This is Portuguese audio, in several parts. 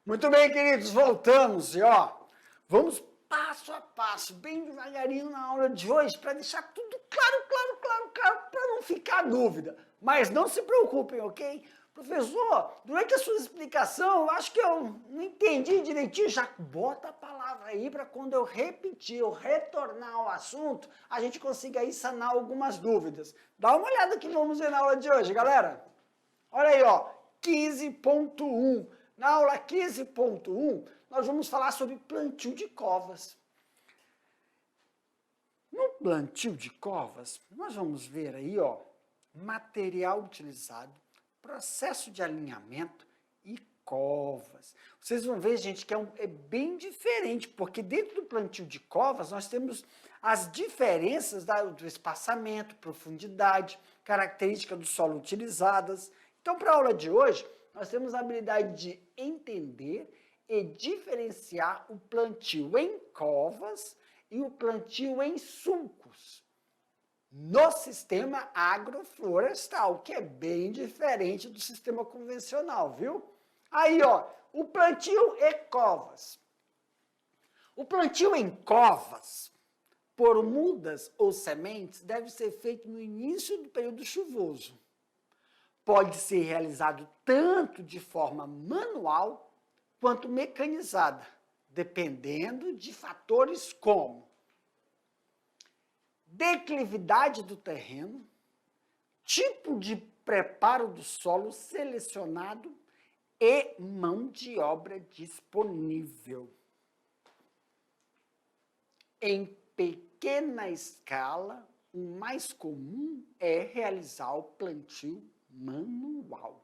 Muito bem, queridos, voltamos e vamos passo a passo, bem devagarinho na aula de hoje, para deixar tudo claro, para não ficar dúvida. Mas não se preocupem, ok? Professor, durante a sua explicação, eu acho que eu não entendi direitinho, já bota a palavra aí para quando eu repetir, eu retornar ao assunto, a gente consiga aí sanar algumas dúvidas. Dá uma olhada que vamos ver na aula de hoje, galera. Olha aí, 15.1. Na aula 15.1, nós vamos falar sobre plantio de covas. No plantio de covas, nós vamos ver aí, material utilizado, processo de alinhamento e covas. Vocês vão ver, gente, que é bem diferente, porque dentro do plantio de covas nós temos as diferenças do espaçamento, profundidade, característica do solo utilizadas. Então, para a aula de hoje, nós temos a habilidade de entender e diferenciar o plantio em covas e o plantio em sulcos no sistema agroflorestal, que é bem diferente do sistema convencional, viu? Aí, o plantio e covas. O plantio em covas, por mudas ou sementes, deve ser feito no início do período chuvoso. Pode ser realizado tanto de forma manual quanto mecanizada, dependendo de fatores como declividade do terreno, tipo de preparo do solo selecionado e mão de obra disponível. Em pequena escala, o mais comum é realizar o plantio manual.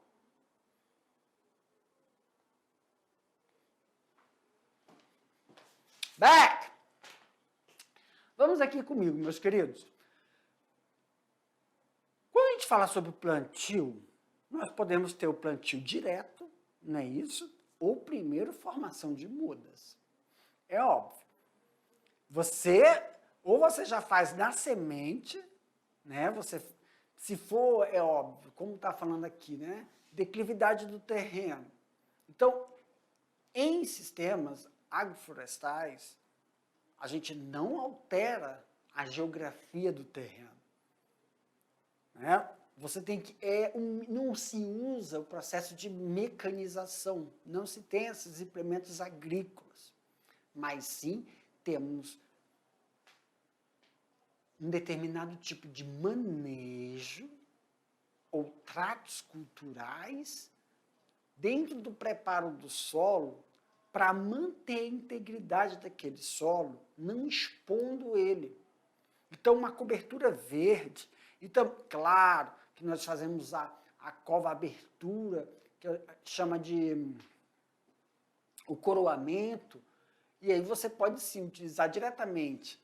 Back! Vamos aqui comigo, meus queridos. Quando a gente fala sobre o plantio, nós podemos ter o plantio direto, não é isso? Ou primeiro formação de mudas. É óbvio. Você já faz na semente, né? Se for, é óbvio, como está falando aqui, né? Declividade do terreno. Então, em sistemas agroflorestais, a gente não altera a geografia do terreno. Né? Você tem que, não se usa o processo de mecanização, não se tem esses implementos agrícolas, mas sim temos um determinado tipo de manejo ou tratos culturais dentro do preparo do solo para manter a integridade daquele solo, não expondo ele. Então, uma cobertura verde. Então, claro que nós fazemos a cova abertura, que chama de o coroamento, e aí você pode sim utilizar diretamente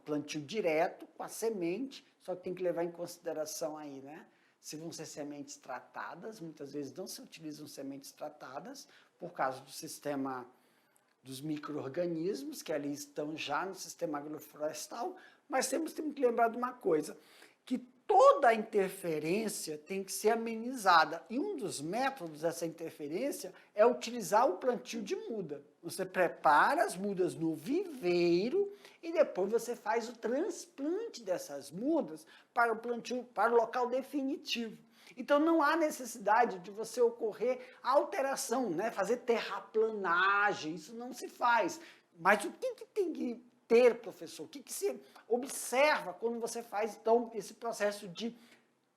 plantio direto com a semente, só que tem que levar em consideração aí, né? Se vão ser sementes tratadas, muitas vezes não se utilizam sementes tratadas por causa do sistema dos micro-organismos que ali estão já no sistema agroflorestal, mas temos que lembrar de uma coisa, que toda a interferência tem que ser amenizada, e um dos métodos dessa interferência é utilizar o plantio de muda. Você prepara as mudas no viveiro e depois você faz o transplante dessas mudas para o plantio, para o local definitivo. Então não há necessidade de você ocorrer alteração, né? Fazer terraplanagem, isso não se faz. Mas o que tem que ter, professor? O que se observa quando você faz, então, esse processo de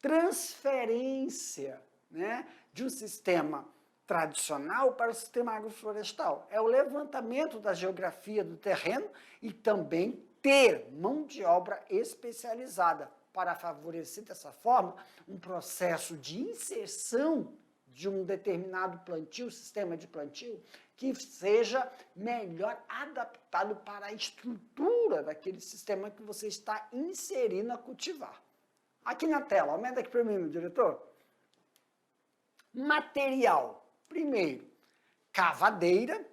transferência, né, de um sistema tradicional para o sistema agroflorestal? É o levantamento da geografia do terreno e também ter mão de obra especializada para favorecer dessa forma um processo de inserção de um determinado plantio, sistema de plantio, que seja melhor adaptado para a estrutura daquele sistema que você está inserindo a cultivar. Aqui na tela, aumenta aqui para mim, meu diretor. Material. Primeiro, cavadeira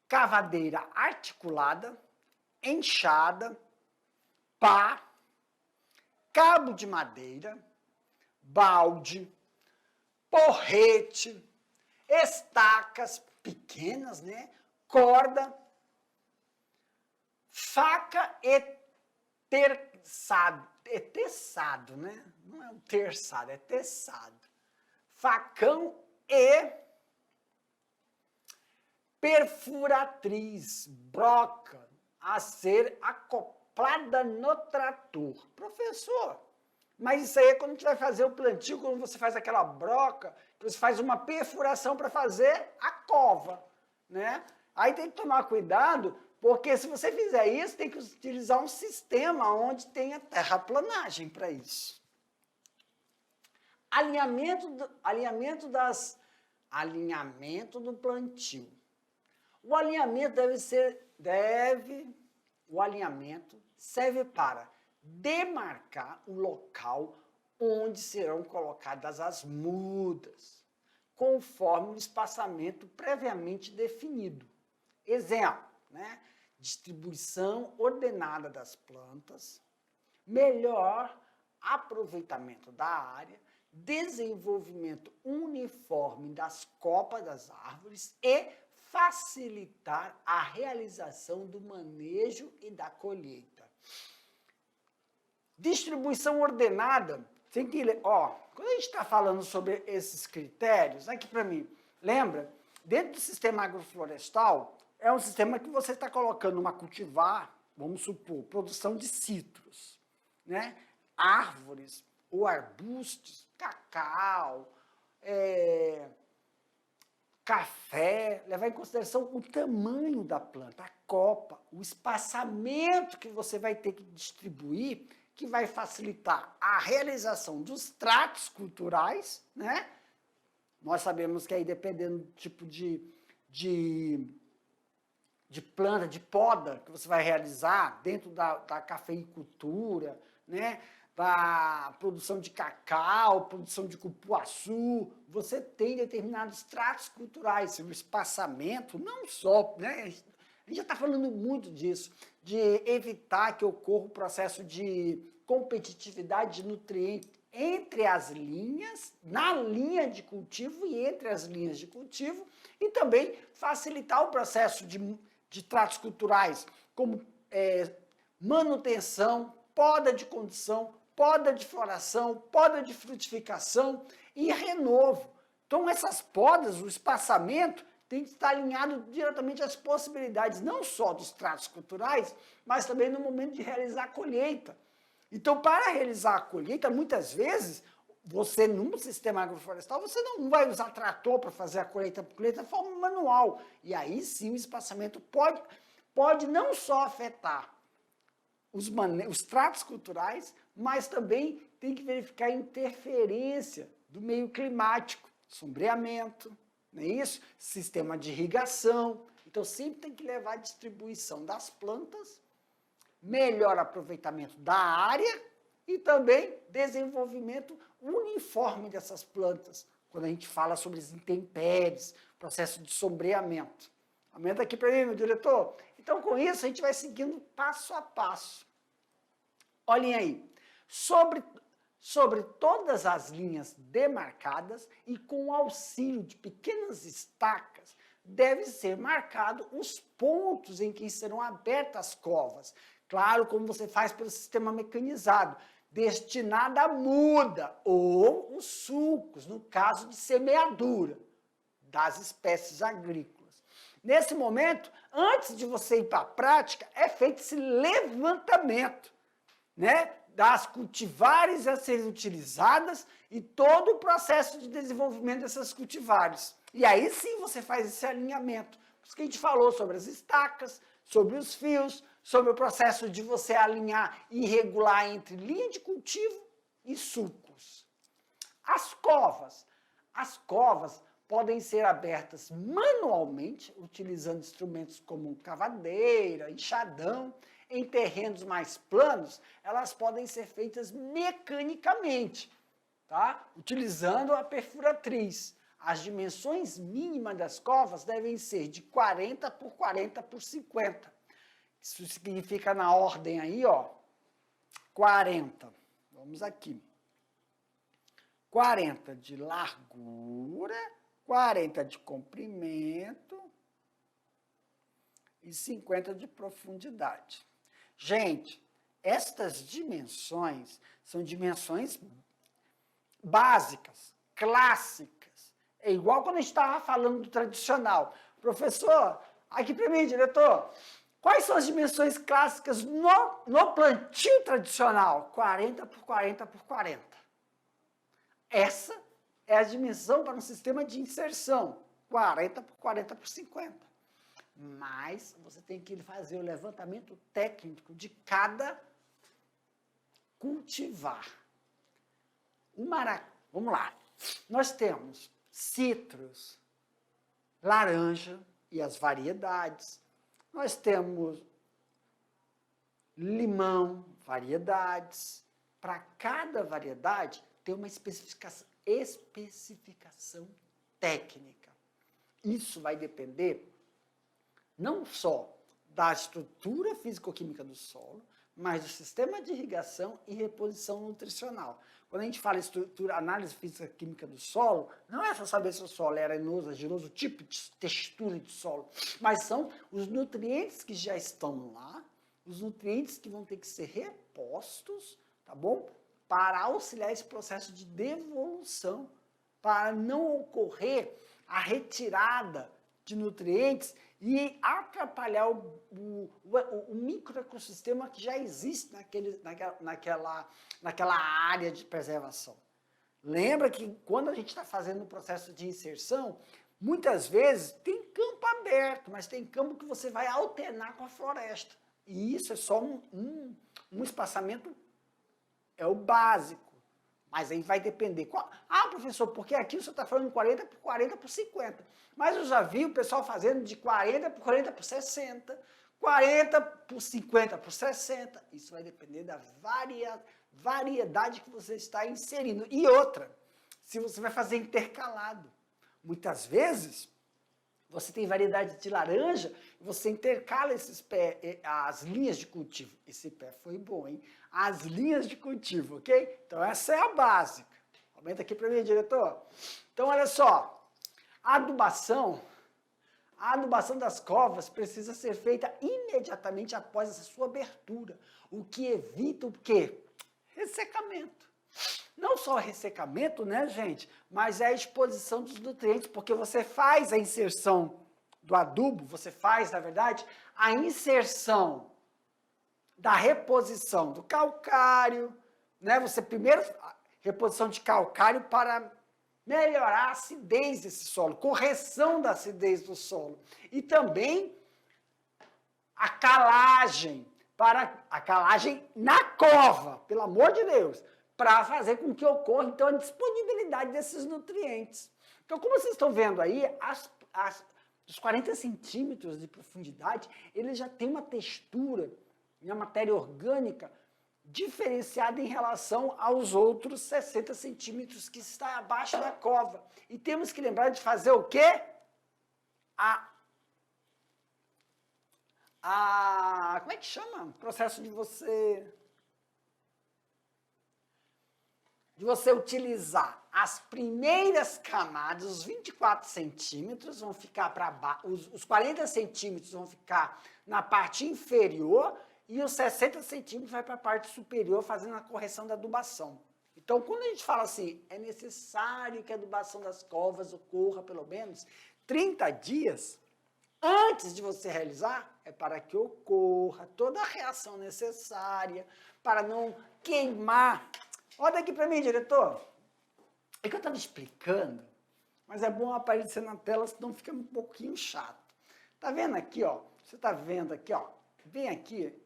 cavadeira articulada, enxada, pá, cabo de madeira, balde, porrete, estacas pequenas, né? Corda, faca e teçado, né? Não é um terçado, é teçado. Facão e perfuratriz, broca, a ser acoplada no trator. Professor, mas isso aí é quando a gente vai fazer o plantio, quando você faz aquela broca, que você faz uma perfuração para fazer a cova, né? Aí tem que tomar cuidado, porque se você fizer isso, tem que utilizar um sistema onde tenha terraplanagem para isso. Alinhamento do plantio. O alinhamento o alinhamento serve para demarcar o local onde serão colocadas as mudas, conforme o espaçamento previamente definido. Exemplo, né? Distribuição ordenada das plantas, melhor aproveitamento da área, desenvolvimento uniforme das copas das árvores e facilitar a realização do manejo e da colheita. Distribuição ordenada, tem que, quando a gente está falando sobre esses critérios, aqui para mim, lembra, dentro do sistema agroflorestal, é um sistema que você está colocando uma cultivar, vamos supor, produção de citros, né? Árvores ou arbustos, cacau, café, levar em consideração o tamanho da planta, a copa, o espaçamento que você vai ter que distribuir, que vai facilitar a realização dos tratos culturais, né? Nós sabemos que aí, dependendo do tipo de planta, de poda que você vai realizar dentro da cafeicultura, né? Da produção de cacau, produção de cupuaçu, você tem determinados tratos culturais, o espaçamento, não só, né? A gente já está falando muito disso, de evitar que ocorra o processo de competitividade de nutrientes entre as linhas, na linha de cultivo e entre as linhas de cultivo, e também facilitar o processo de tratos culturais, como manutenção, poda de condição, poda de floração, poda de frutificação e renovo. Então, essas podas, o espaçamento, tem que estar alinhado diretamente às possibilidades, não só dos tratos culturais, mas também no momento de realizar a colheita. Então, para realizar a colheita, muitas vezes, você, num sistema agroflorestal, você não vai usar trator para fazer a colheita de forma manual. E aí sim o espaçamento pode não só afetar os tratos culturais, mas também tem que verificar a interferência do meio climático, sombreamento, não é isso? Sistema de irrigação. Então, sempre tem que levar a distribuição das plantas, melhor aproveitamento da área e também desenvolvimento uniforme dessas plantas, quando a gente fala sobre as intempéries, processo de sombreamento. Aumenta aqui para mim, meu diretor. Então, com isso, a gente vai seguindo passo a passo. Olhem aí, sobre todas as linhas demarcadas e com o auxílio de pequenas estacas, deve ser marcado os pontos em que serão abertas as covas. Claro, como você faz pelo sistema mecanizado, destinada à muda ou os sulcos, no caso de semeadura das espécies agrícolas. Nesse momento, antes de você ir para a prática, é feito esse levantamento, né, das cultivares a serem utilizadas e todo o processo de desenvolvimento dessas cultivares. E aí sim você faz esse alinhamento. Por isso que a gente falou sobre as estacas, sobre os fios, sobre o processo de você alinhar e regular entre linha de cultivo e sulcos. As covas podem ser abertas manualmente, utilizando instrumentos como cavadeira, enxadão. Em terrenos mais planos, elas podem ser feitas mecanicamente, tá? Utilizando a perfuratriz. as dimensões mínimas das covas devem ser de 40 por 40 por 50. Isso significa na ordem aí, ó, 40. Vamos aqui. 40 de largura, 40 de comprimento e 50 de profundidade. Gente, estas dimensões são dimensões básicas, clássicas. É igual quando a gente estava falando do tradicional. Professor, aqui para mim, diretor, quais são as dimensões clássicas no plantio tradicional? 40 por 40 por 40. Essa é a dimensão para um sistema de inserção, 40 por 40 por 50. Mas você tem que fazer o levantamento técnico de cada cultivar. Vamos lá. Nós temos citros, laranja e as variedades. Nós temos limão, variedades. Para cada variedade, tem uma especificação técnica. Isso vai depender não só da estrutura físico-química do solo, mas do sistema de irrigação e reposição nutricional. Quando a gente fala análise física-química do solo, não é só saber se o solo é arenoso, argiloso, tipo de textura de solo, mas são os nutrientes que já estão lá, os nutrientes que vão ter que ser repostos, tá bom? Para auxiliar esse processo de devolução, para não ocorrer a retirada de nutrientes e atrapalhar o microecossistema que já existe naquela área de preservação. Lembra que quando a gente está fazendo o processo de inserção, muitas vezes tem campo aberto, mas tem campo que você vai alternar com a floresta. E isso é só um espaçamento, é o básico. Mas aí vai depender. Ah, professor, porque aqui você está falando 40 por 40 por 50. Mas eu já vi o pessoal fazendo de 40 por 40 por 60, 40 por 50 por 60. Isso vai depender da variedade que você está inserindo. E outra, se você vai fazer intercalado. Muitas vezes, você tem variedade de laranja, você intercala as linhas de cultivo. Esse pé foi bom, hein? As linhas de cultivo, ok? Então, essa é a básica. Aumenta aqui para mim, diretor. Então, olha só. A adubação das covas precisa ser feita imediatamente após essa sua abertura, o que evita o quê? Ressecamento. Não só o ressecamento, né, gente, mas é a exposição dos nutrientes, porque você faz a inserção do adubo, você faz, na verdade, a inserção da reposição do calcário, né? Você primeiro, reposição de calcário para melhorar a acidez desse solo, correção da acidez do solo. E também a calagem, na cova, pelo amor de Deus, para fazer com que ocorra, então, a disponibilidade desses nutrientes. Então, como vocês estão vendo aí, os 40 centímetros de profundidade, ele já tem uma textura, uma matéria orgânica, diferenciada em relação aos outros 60 centímetros que está abaixo da cova. E temos que lembrar de fazer o quê? Como é que chama? O processo de você utilizar as primeiras camadas, os 24 centímetros vão ficar para baixo, os 40 centímetros vão ficar na parte inferior e os 60 centímetros vai para a parte superior, fazendo a correção da adubação. Então, quando a gente fala assim, é necessário que a adubação das covas ocorra pelo menos 30 dias antes de você realizar, é para que ocorra toda a reação necessária, para não queimar. Olha aqui para mim, diretor. É que eu estava explicando, mas é bom aparecer na tela, senão fica um pouquinho chato. Tá vendo aqui, ó? Você está vendo aqui, ó? Vem aqui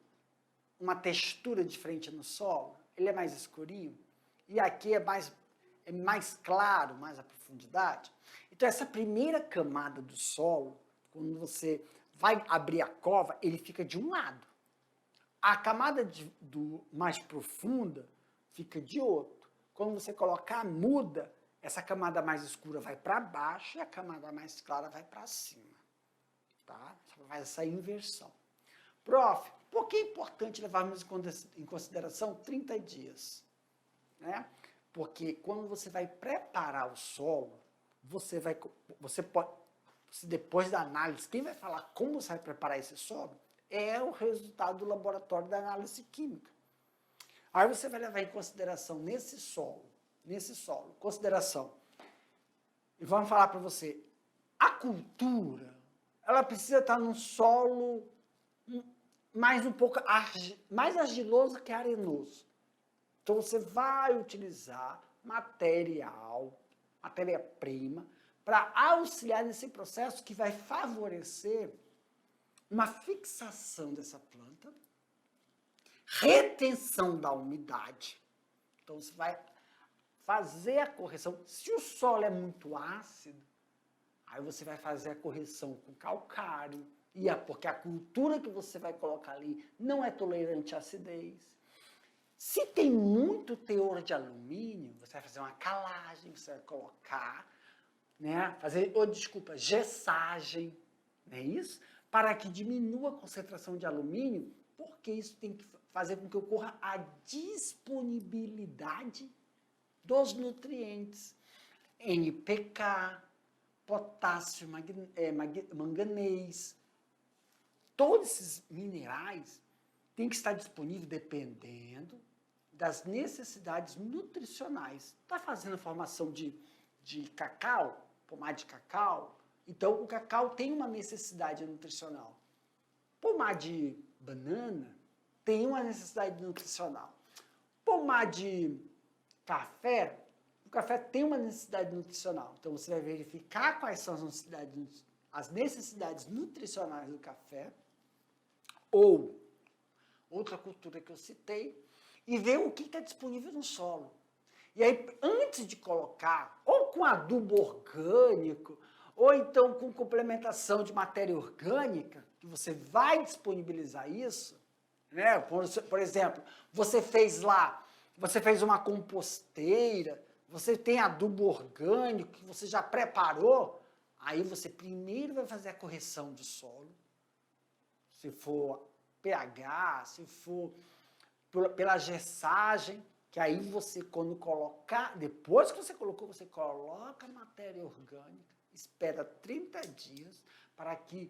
uma textura diferente no solo, ele é mais escurinho, e aqui é mais claro, mais a profundidade. Então, essa primeira camada do solo, quando você vai abrir a cova, ele fica de um lado. A camada mais profunda fica de outro. Quando você colocar a muda, essa camada mais escura vai para baixo e a camada mais clara vai para cima. Tá? Faz essa inversão. Prof, por que é importante levarmos em consideração 30 dias? Né? Porque quando você vai preparar o solo, você pode, depois da análise, quem vai falar como você vai preparar esse solo é o resultado do laboratório da análise química. Aí você vai levar em consideração nesse solo, consideração. E vamos falar para você, a cultura, ela precisa estar num solo mais um pouco mais argiloso que arenoso. Então você vai utilizar matéria-prima, para auxiliar nesse processo que vai favorecer uma fixação dessa planta, retenção da umidade. Então você vai fazer a correção. Se o solo é muito ácido, aí você vai fazer a correção com calcário, porque a cultura que você vai colocar ali não é tolerante à acidez. Se tem muito teor de alumínio, você vai fazer uma calagem, você vai colocar, né, gessagem, não é isso? Para que diminua a concentração de alumínio, porque isso tem que fazer com que ocorra a disponibilidade dos nutrientes. NPK, potássio, manganês, todos esses minerais têm que estar disponíveis dependendo das necessidades nutricionais. Está fazendo formação de cacau, pomar de cacau, então o cacau tem uma necessidade nutricional. Pomar de banana tem uma necessidade nutricional. Pomar de café, o café tem uma necessidade nutricional. Então você vai verificar quais são as necessidades nutricionais do café, ou outra cultura que eu citei, e ver o que está disponível no solo. E aí, antes de colocar, ou com adubo orgânico, ou então com complementação de matéria orgânica, que você vai disponibilizar isso, né? Por exemplo, você fez uma composteira, você tem adubo orgânico que você já preparou, aí você primeiro vai fazer a correção do solo, se for pH, se for pela gessagem, que aí você, quando colocar, depois que você colocou, você coloca a matéria orgânica, espera 30 dias para que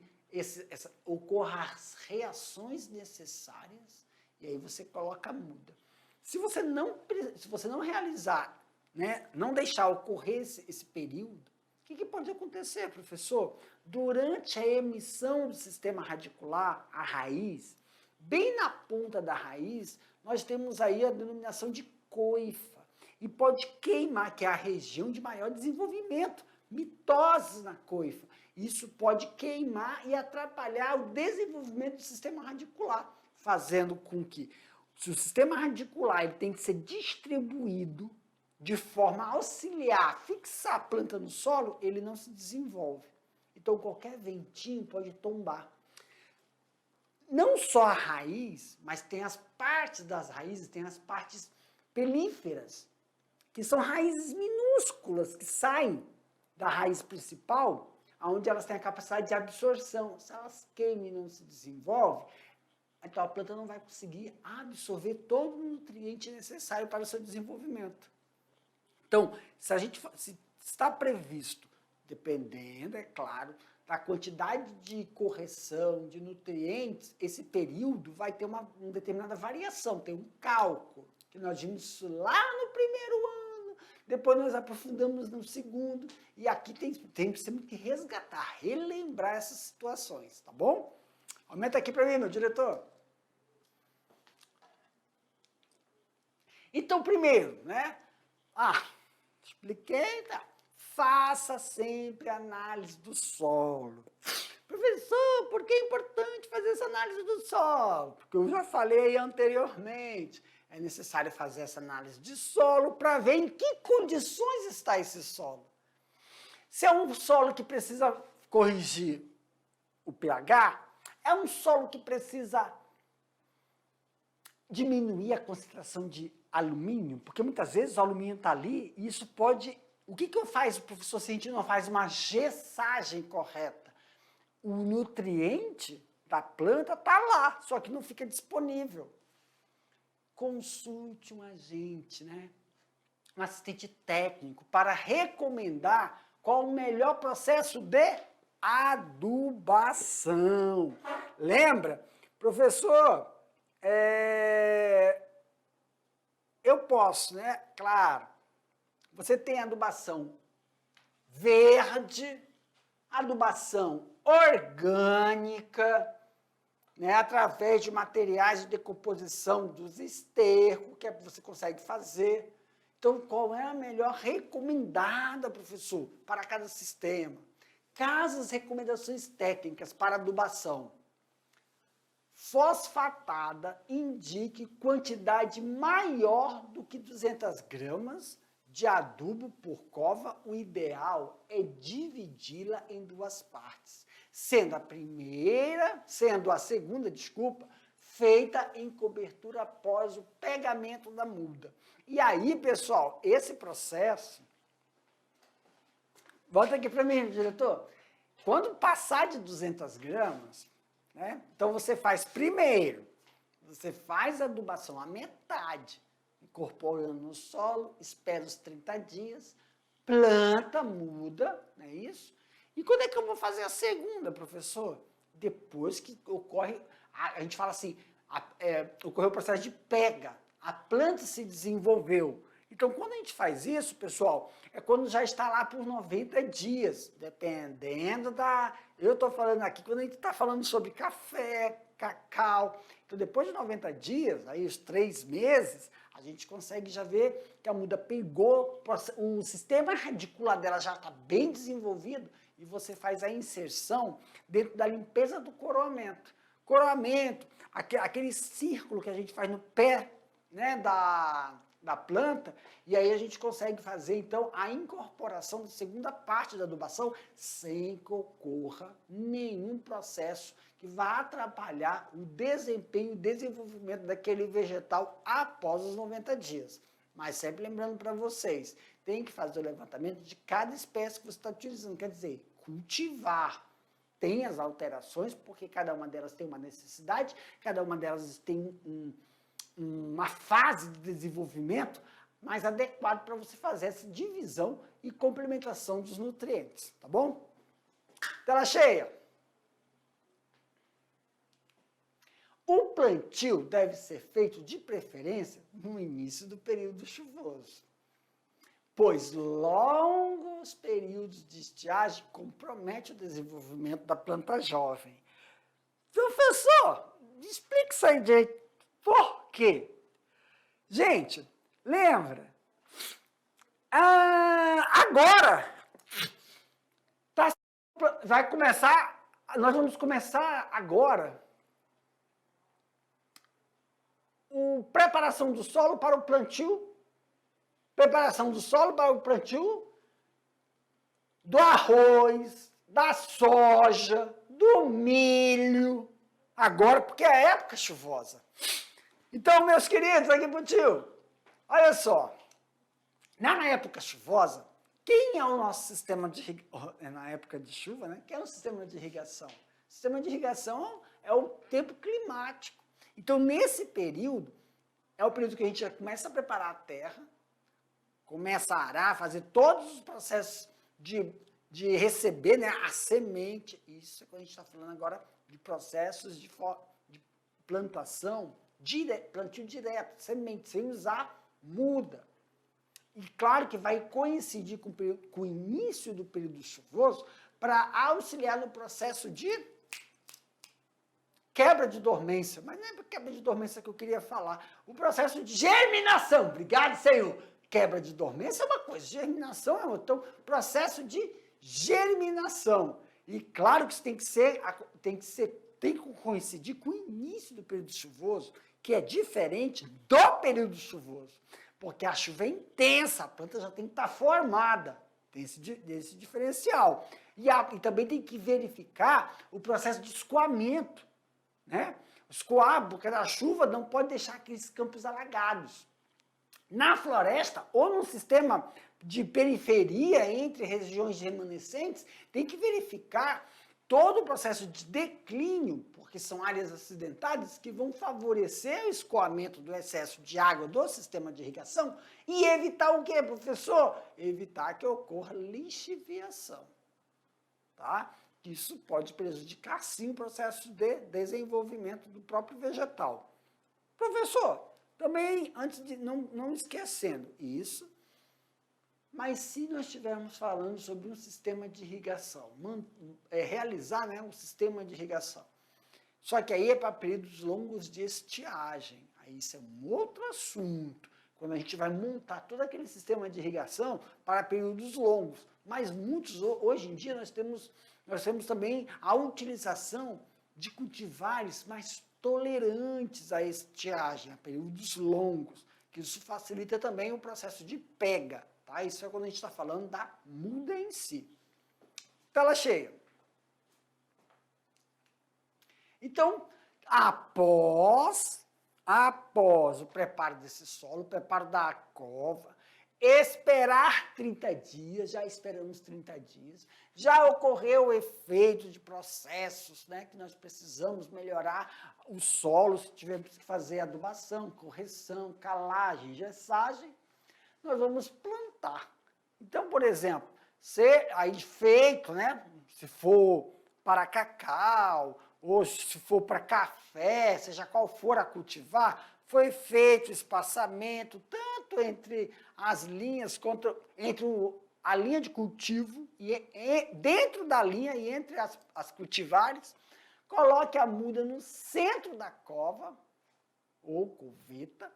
ocorram as reações necessárias, e aí você coloca a muda. Se você não realizar, né, não deixar ocorrer esse período, o que pode acontecer, professor? Durante a emissão do sistema radicular, a raiz, bem na ponta da raiz, nós temos aí a denominação de coifa. E pode queimar, que é a região de maior desenvolvimento, mitoses na coifa. Isso pode queimar e atrapalhar o desenvolvimento do sistema radicular, fazendo com que, se o sistema radicular ele tem que ser distribuído de forma a auxiliar, fixar a planta no solo, ele não se desenvolve. Então, qualquer ventinho pode tombar. Não só a raiz, mas tem as partes das raízes, tem as partes pelíferas, que são raízes minúsculas que saem da raiz principal, onde elas têm a capacidade de absorção. Se elas queimam e não se desenvolvem, então a planta não vai conseguir absorver todo o nutriente necessário para o seu desenvolvimento. Então, se está previsto, dependendo, é claro, da quantidade de correção de nutrientes, esse período vai ter uma determinada variação, tem um cálculo, que nós vimos lá no primeiro ano, depois nós aprofundamos no segundo, e aqui temos que resgatar, relembrar essas situações, tá bom? Aumenta aqui para mim, meu diretor. Então, primeiro, né? Expliquei, tá? Faça sempre análise do solo. Professor, por que é importante fazer essa análise do solo? Porque eu já falei anteriormente, é necessário fazer essa análise de solo para ver em que condições está esse solo. Se é um solo que precisa corrigir o pH, é um solo que precisa diminuir a concentração de alumínio, porque muitas vezes o alumínio está ali e isso pode O que faz o professor cientista não faz uma gessagem correta? O nutriente da planta está lá, só que não fica disponível. Consulte um agente, né? Um assistente técnico, para recomendar qual o melhor processo de adubação. Lembra? Professor, eu posso, né? Claro. Você tem adubação verde, adubação orgânica, né, através de materiais de decomposição dos estercos, que você consegue fazer. Então, qual é a melhor recomendada, professor, para cada sistema? Caso recomendações técnicas para adubação. Fosfatada indique quantidade maior do que 200 gramas de adubo por cova. O ideal é dividi-la em duas partes, sendo a segunda, feita em cobertura após o pegamento da muda. E aí, pessoal, esse processo... Volta aqui para mim, diretor. Quando passar de 200 gramas, né, então você faz primeiro, você faz a adubação à metade, incorporando no solo, espera os 30 dias, planta, muda, não é isso? E quando é que eu vou fazer a segunda, professor? Depois que ocorre, a gente fala assim, ocorreu o processo de pega, a planta se desenvolveu. Então, quando a gente faz isso, pessoal, é quando já está lá por 90 dias, dependendo da... Eu estou falando aqui, quando a gente está falando sobre café, cacau, então depois de 90 dias, aí os 3 meses, a gente consegue já ver que a muda pegou, o sistema radicular dela já está bem desenvolvido e você faz a inserção dentro da limpeza do coroamento. Coroamento, aquele círculo que a gente faz no pé, né, da planta, e aí a gente consegue fazer, então, a incorporação da segunda parte da adubação sem que ocorra nenhum processo que vá atrapalhar o desempenho e desenvolvimento daquele vegetal após os 90 dias. Mas sempre lembrando para vocês, tem que fazer o levantamento de cada espécie que você está utilizando, quer dizer, cultivar. Tem as alterações, porque cada uma delas tem uma necessidade, cada uma delas tem uma fase de desenvolvimento mais adequada para você fazer essa divisão e complementação dos nutrientes, tá bom? Tela cheia. O plantio deve ser feito de preferência no início do período chuvoso, pois longos períodos de estiagem comprometem o desenvolvimento da planta jovem. Professor, explica isso aí direito. Por quê? Gente, lembra? Agora, nós vamos começar agora a preparação do solo para o plantio, do arroz, da soja, do milho, agora, porque é a época chuvosa. Então, meus queridos, aqui pro tio, olha só, na época chuvosa, quem é o nosso sistema de irrigação? Na época de chuva, né? Quem é o sistema de irrigação? O sistema de irrigação é o tempo climático. Então, nesse período, é o período que a gente já começa a preparar a terra, começa a arar, fazer todos os processos de receber, né, a semente. Isso é quando a gente está falando agora de processos de plantação, plantio direto, semente, sem usar muda. E claro que vai coincidir com o início do período chuvoso para auxiliar no processo de quebra de dormência. Mas não é quebra de dormência que eu queria falar. O processo de germinação. Obrigado, Senhor. Quebra de dormência é uma coisa, germinação é outra. Então, processo de germinação. E claro que isso tem que coincidir com o início do período chuvoso, que é diferente do período chuvoso. Porque a chuva é intensa, a planta já tem que estar formada. Tem esse diferencial. E também tem que verificar o processo de escoamento, né? Escoar, porque a chuva não pode deixar aqueles campos alagados. Na floresta ou no sistema de periferia entre regiões remanescentes, tem que verificar todo o processo de declínio, porque são áreas acidentadas que vão favorecer o escoamento do excesso de água do sistema de irrigação e evitar o quê, professor? Evitar que ocorra lixiviação, tá? Isso pode prejudicar, sim, o processo de desenvolvimento do próprio vegetal. Professor, também, antes de não esquecendo isso, mas se nós estivermos falando sobre um sistema de irrigação, realizar, né, um sistema de irrigação, só que aí é para períodos longos de estiagem, aí isso é um outro assunto, quando a gente vai montar todo aquele sistema de irrigação para períodos longos, mas muitos, hoje em dia, nós temos também a utilização de cultivares mais tolerantes à estiagem, a períodos longos, que isso facilita também o processo de pega. Tá? Isso é quando a gente está falando da muda em si. Tela cheia. Então, após o preparo desse solo, o preparo da cova, esperar 30 dias, já esperamos 30 dias, já ocorreu o efeito de processos, né, que nós precisamos melhorar o solo, se tivermos que fazer adubação, correção, calagem, gessagem, nós vamos plantar. Então, por exemplo, aí feito, né, se for para cacau, ou se for para café, seja qual for a cultivar, foi feito espaçamento, tanto entre as linhas, quanto entre a linha de cultivo, e dentro da linha e entre as cultivares, coloque a muda no centro da cova, ou coveta,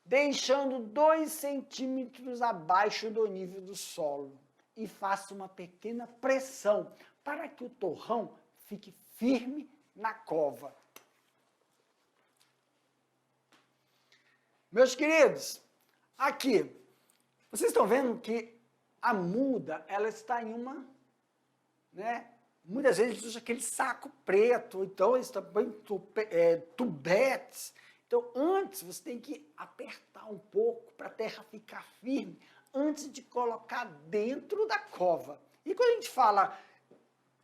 deixando 2 centímetros abaixo do nível do solo e faça uma pequena pressão para que o torrão fique firme na cova. Meus queridos, aqui, vocês estão vendo que a muda, ela está em uma, né? Muitas vezes eles usam aquele saco preto, então eles também tubetes. Então, antes, você tem que apertar um pouco para a terra ficar firme, antes de colocar dentro da cova. E quando a gente fala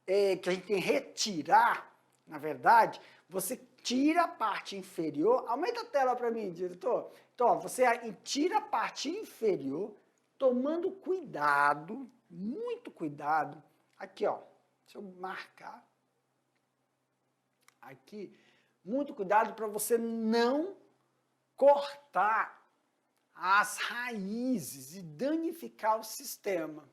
que a gente tem que retirar, na verdade, você tira a parte inferior, aumenta a tela para mim, diretor. Então, ó, você tira a parte inferior, tomando cuidado, muito cuidado. Aqui, ó, deixa eu marcar. Aqui, muito cuidado para você não cortar as raízes e danificar o sistema,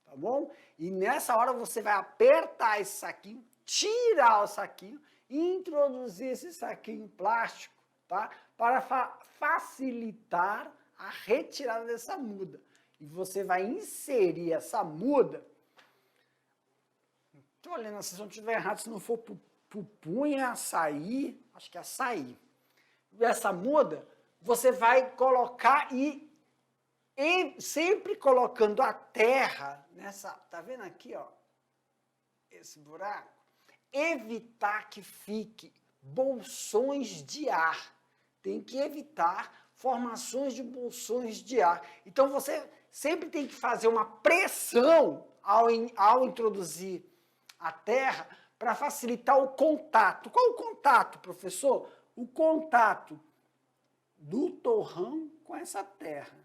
tá bom? E nessa hora você vai apertar esse saquinho, tirar o saquinho e introduzir esse saquinho plástico, tá? Para facilitar a retirada dessa muda. E você vai inserir essa muda. Estou olhando se não estiver errado, se não for pupunha, açaí, acho que é açaí. Essa muda, você vai colocar e sempre colocando a terra nessa, tá vendo aqui, ó, esse buraco? Evitar que fique bolsões de ar. Tem que evitar formações de bolsões de ar. Então, você sempre tem que fazer uma pressão ao introduzir a terra para facilitar o contato. Qual o contato, professor? O contato do torrão com essa terra,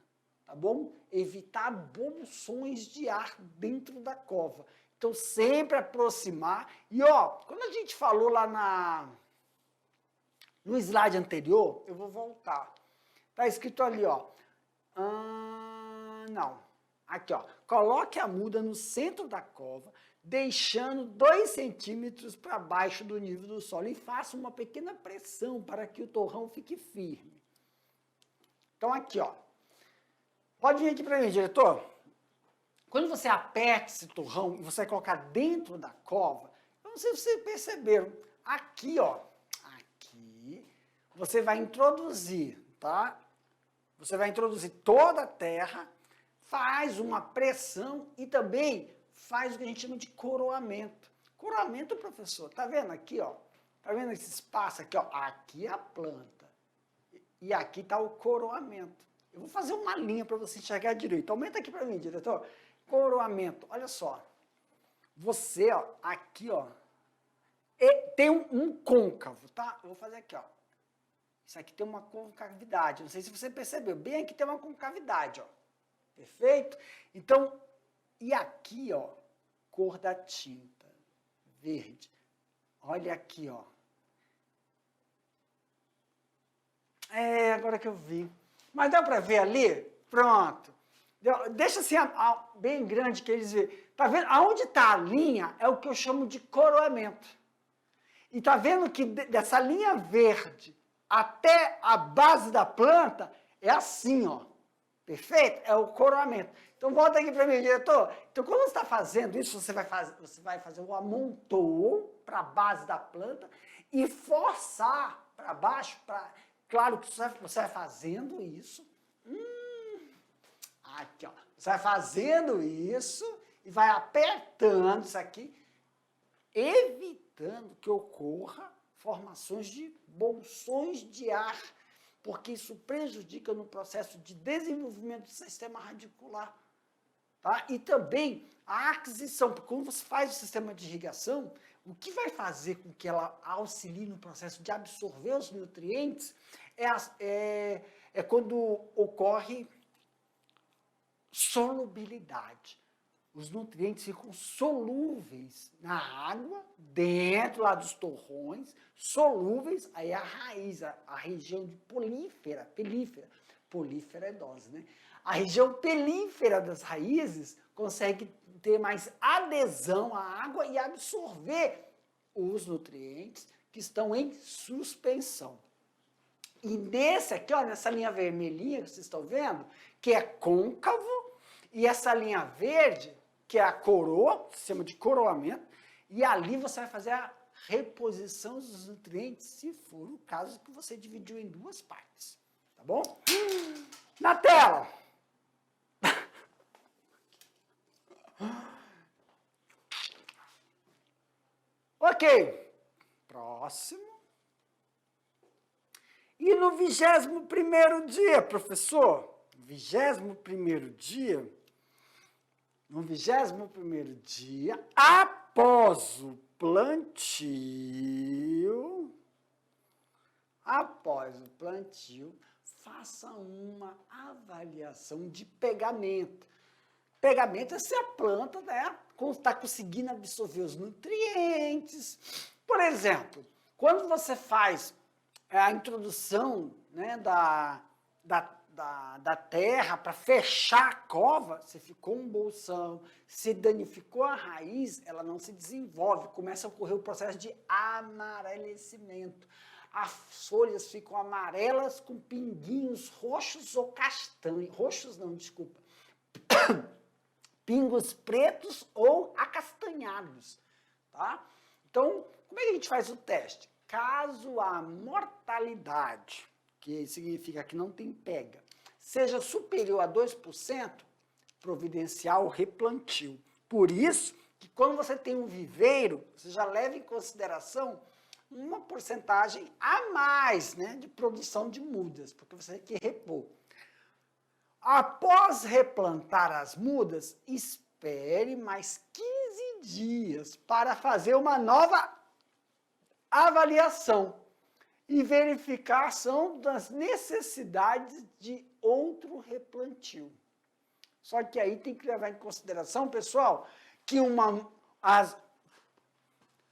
tá bom? Evitar bolsões de ar dentro da cova. Então, sempre aproximar. E, ó, quando a gente falou lá no slide anterior, eu vou voltar. Tá escrito ali, ó. Não. Aqui, ó. Coloque a muda no centro da cova, deixando 2 centímetros para baixo do nível do solo e faça uma pequena pressão para que o torrão fique firme. Então, aqui, ó. Pode vir aqui para mim, diretor. Quando você aperta esse torrão e você vai colocar dentro da cova, eu não sei se vocês perceberam, aqui, ó, aqui, você vai introduzir, tá? Você vai introduzir toda a terra, faz uma pressão e também faz o que a gente chama de coroamento. Coroamento, professor, tá vendo aqui, ó? Tá vendo esse espaço aqui, ó? Aqui é a planta. E aqui tá o coroamento. Eu vou fazer uma linha para você enxergar direito. Aumenta aqui para mim, diretor. Coroamento. Olha só. Você, ó, aqui, ó, tem um côncavo, tá? Eu vou fazer aqui, ó. Isso aqui tem uma concavidade. Não sei se você percebeu. Bem aqui tem uma concavidade, ó. Perfeito? Então, e aqui, ó, cor da tinta. Verde. Olha aqui, ó. Agora que eu vi. Mas dá para ver ali? Pronto. Deixa assim bem grande que eles veem. Tá vendo? Aonde está a linha é o que eu chamo de coroamento. E tá vendo que dessa linha verde até a base da planta é assim, ó. Perfeito? É o coroamento. Então volta aqui para mim, diretor. Então quando você está fazendo isso, você vai fazer o amontoo para a base da planta e forçar para baixo, claro que você vai fazendo isso. Aqui, ó. Você vai fazendo isso e vai apertando isso aqui, evitando que ocorra formações de bolsões de ar, porque isso prejudica no processo de desenvolvimento do sistema radicular. Tá? E também a aquisição, porque quando você faz o sistema de irrigação, o que vai fazer com que ela auxilie no processo de absorver os nutrientes é quando ocorre solubilidade. Os nutrientes ficam solúveis na água, dentro lá dos torrões, solúveis, aí a raiz, a região de polífera é dose, né? A região pelífera das raízes consegue ter mais adesão à água e absorver os nutrientes que estão em suspensão. E nesse aqui, ó, nessa linha vermelhinha que vocês estão vendo, que é côncavo, e essa linha verde, que é a coroa, se chama de coroamento, e ali você vai fazer a reposição dos nutrientes, se for o caso que você dividiu em duas partes. Tá bom? Na tela! Ok. Próximo. E no 21º dia, professor? No 21º dia, após o plantio, faça uma avaliação de pegamento. Pegamento é se a planta, né, está conseguindo absorver os nutrientes. Por exemplo, quando você faz a introdução, né, da terra para fechar a cova, você ficou um bolsão, se danificou a raiz, ela não se desenvolve, começa a ocorrer o processo de amarelecimento. As folhas ficam amarelas com pinguinhos roxos ou castanhos, roxos não, desculpa, pingos pretos ou acastanhados, tá? Então, como é que a gente faz o teste? Caso a mortalidade, que significa que não tem pega, seja superior a 2%, providenciar o replantio. Por isso, que quando você tem um viveiro, você já leva em consideração uma porcentagem a mais, né, de produção de mudas, porque você tem que repor. Após replantar as mudas, espere mais 15 dias para fazer uma nova avaliação e verificação das necessidades de outro replantio. Só que aí tem que levar em consideração, pessoal, que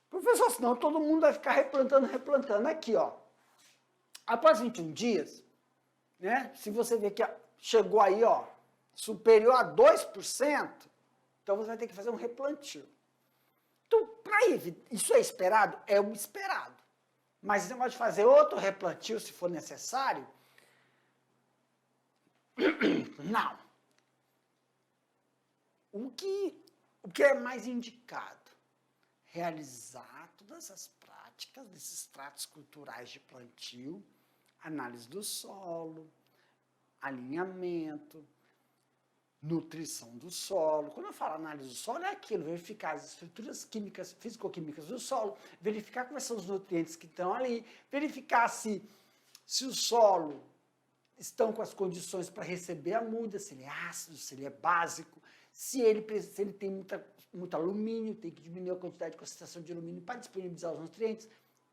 professor, senão todo mundo vai ficar replantando. Aqui, ó. Após 21 dias, né, se você ver que chegou aí, ó, superior a 2%, então você vai ter que fazer um replantio. Então, para evitar, isso é esperado? É um esperado. Mas você pode fazer outro replantio se for necessário? Não. O que é mais indicado? Realizar todas as práticas desses tratos culturais de plantio, análise do solo, alinhamento, nutrição do solo. Quando eu falo análise do solo, é aquilo, verificar as estruturas químicas, físico-químicas do solo, verificar quais são os nutrientes que estão ali, verificar se o solo estão com as condições para receber a muda, se ele é ácido, se ele é básico, se ele tem muito alumínio, tem que diminuir a quantidade de concentração de alumínio para disponibilizar os nutrientes.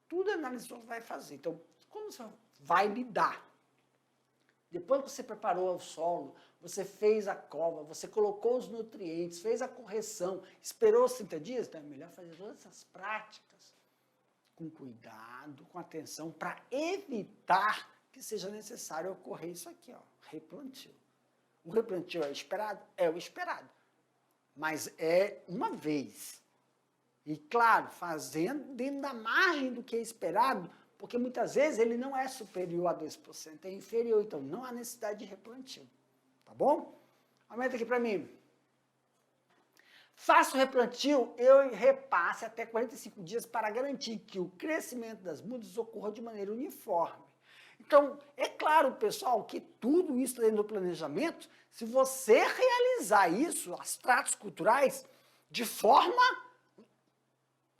Tudo a análise vai fazer. Então, como você vai lidar? Depois que você preparou o solo, você fez a cova, você colocou os nutrientes, fez a correção, esperou os 30 dias, então é melhor fazer todas essas práticas com cuidado, com atenção, para evitar que seja necessário ocorrer isso aqui, ó, replantio. O replantio é esperado? É o esperado. Mas é uma vez. E, claro, fazendo dentro da margem do que é esperado, porque muitas vezes ele não é superior a 2%, é inferior, então não há necessidade de replantio. Tá bom? Aumenta aqui para mim. Faça o replantio e repasse até 45 dias para garantir que o crescimento das mudas ocorra de maneira uniforme. Então, é claro, pessoal, que tudo isso dentro do planejamento, se você realizar isso, os tratos culturais, de forma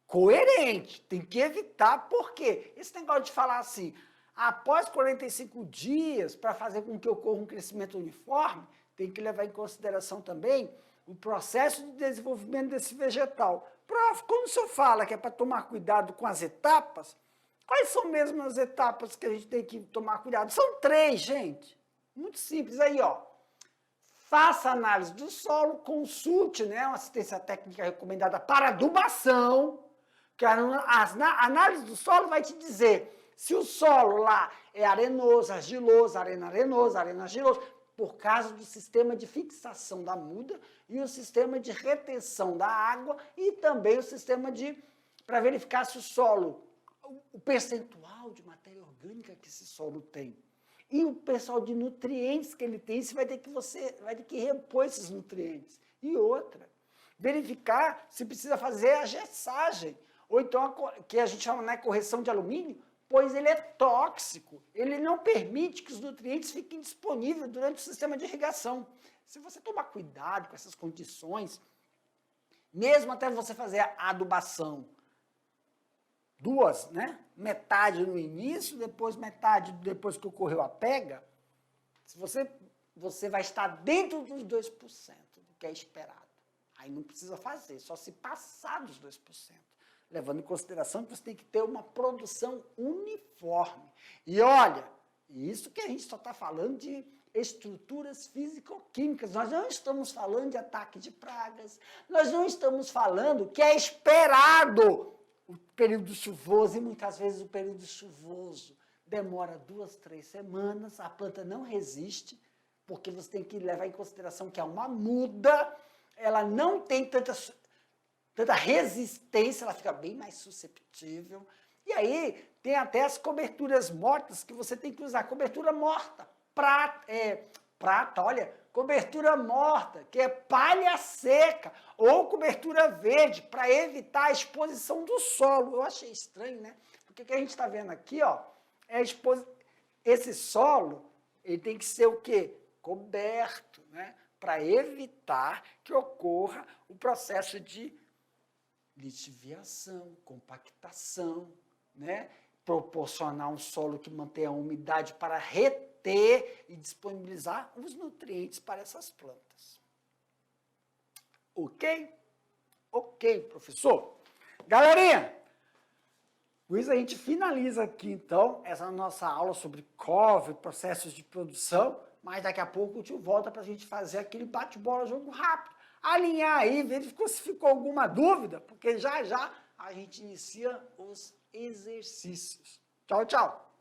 coerente, tem que evitar, por quê? Esse negócio de falar assim, após 45 dias, para fazer com que ocorra um crescimento uniforme, tem que levar em consideração também o processo de desenvolvimento desse vegetal. Prof, quando o senhor fala que é para tomar cuidado com as etapas, quais são mesmo as etapas que a gente tem que tomar cuidado? São 3, gente. Muito simples. Aí, ó. Faça análise do solo, consulte, né, uma assistência técnica recomendada para adubação, que a análise do solo vai te dizer se o solo lá é arenoso, argiloso, arena argiloso, por causa do sistema de fixação da muda e o sistema de retenção da água e também o sistema para verificar se o solo, o percentual de matéria orgânica que esse solo tem e o percentual de nutrientes que ele tem, você vai ter que repor esses nutrientes. E outra, verificar se precisa fazer a gessagem, ou então, que a gente chama, né, correção de alumínio, pois ele é tóxico, ele não permite que os nutrientes fiquem disponíveis durante o sistema de irrigação. Se você tomar cuidado com essas condições, mesmo até você fazer a adubação, 2, né? Metade no início, depois metade depois que ocorreu a pega, se você vai estar dentro dos 2% do que é esperado. Aí não precisa fazer, só se passar dos 2%. Levando em consideração que você tem que ter uma produção uniforme. E olha, isso que a gente só está falando de estruturas físico-químicas, nós não estamos falando de ataque de pragas, nós não estamos falando que é esperado o período chuvoso, e muitas vezes o período chuvoso demora 2, 3 semanas, a planta não resiste, porque você tem que levar em consideração que é uma muda, ela não tem tanta resistência, ela fica bem mais susceptível. E aí tem até as coberturas mortas que você tem que usar. Cobertura morta, prata, olha, cobertura morta, que é palha seca, ou cobertura verde, para evitar a exposição do solo. Eu achei estranho, né? Porque o que a gente está vendo aqui, ó, é esse solo, ele tem que ser o quê? Coberto, né? Para evitar que ocorra o processo de lixiviação, compactação, né? Proporcionar um solo que mantenha a umidade para reter e disponibilizar os nutrientes para essas plantas. Ok? Ok, professor. Galerinha, com isso a gente finaliza aqui, então, essa nossa aula sobre couve, processos de produção, mas daqui a pouco o tio volta para a gente fazer aquele bate-bola, jogo rápido. Alinhar aí, verificou se ficou alguma dúvida, porque já já a gente inicia os exercícios. Tchau, tchau!